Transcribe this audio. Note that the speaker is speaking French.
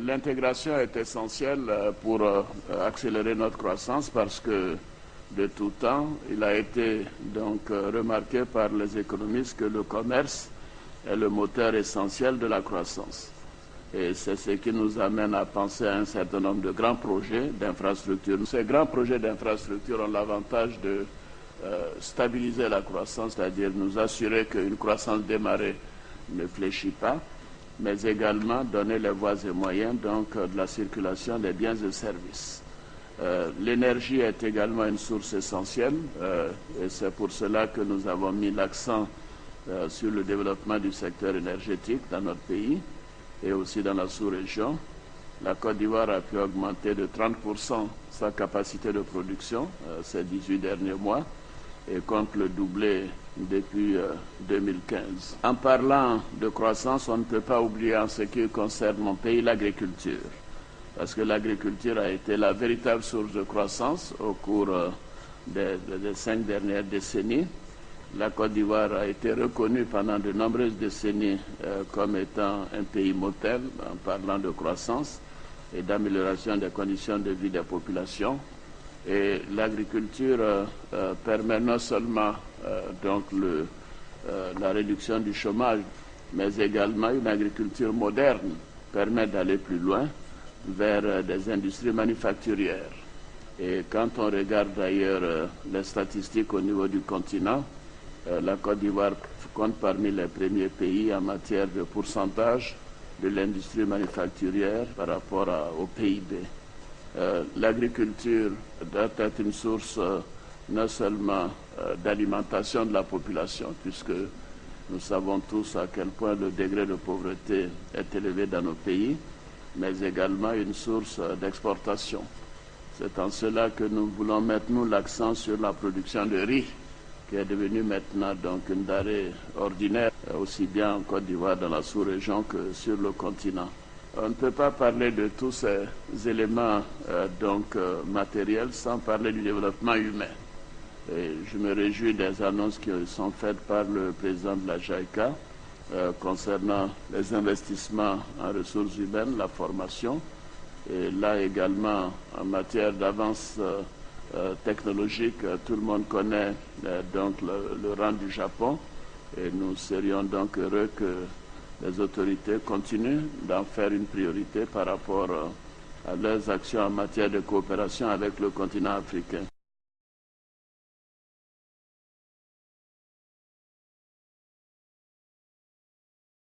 L'intégration est essentielle pour accélérer notre croissance parce que de tout temps, il a été donc remarqué par les économistes que le commerce est le moteur essentiel de la croissance. Et c'est ce qui nous amène à penser à un certain nombre de grands projets d'infrastructures. Ces grands projets d'infrastructures ont l'avantage de stabiliser la croissance, c'est-à-dire nous assurer qu'une croissance démarrée ne fléchit pas, mais également donner les voies et moyens donc, de la circulation des biens et services. L'énergie est également une source essentielle et c'est pour cela que nous avons mis l'accent sur le développement du secteur énergétique dans notre pays et aussi dans la sous-région. La Côte d'Ivoire a pu augmenter de 30% sa capacité de production ces 18 derniers mois et compte le doubler depuis 2015. En parlant de croissance, on ne peut pas oublier en ce qui concerne mon pays l'agriculture, parce que l'agriculture a été la véritable source de croissance au cours des 5 dernières décennies. La Côte d'Ivoire a été reconnue pendant de nombreuses décennies comme étant un pays modèle en parlant de croissance et d'amélioration des conditions de vie des populations. Et l'agriculture permet non seulement donc la réduction du chômage, mais également une agriculture moderne permet d'aller plus loin vers des industries manufacturières. Et quand on regarde d'ailleurs les statistiques au niveau du continent, la Côte d'Ivoire compte parmi les premiers pays en matière de pourcentage de l'industrie manufacturière par rapport au PIB. L'agriculture doit être une source non seulement d'alimentation de la population, puisque nous savons tous à quel point le degré de pauvreté est élevé dans nos pays, mais également une source d'exportation. C'est en cela que nous voulons mettre nous l'accent sur la production de riz, qui est devenue maintenant donc une denrée ordinaire, aussi bien en Côte d'Ivoire dans la sous-région que sur le continent. On ne peut pas parler de tous ces éléments matériels sans parler du développement humain. Et je me réjouis des annonces qui sont faites par le président de la JICA concernant les investissements en ressources humaines, la formation, et là également en matière d'avance technologique, tout le monde connaît le rang du Japon et nous serions donc heureux que les autorités continuent d'en faire une priorité par rapport à leurs actions en matière de coopération avec le continent africain.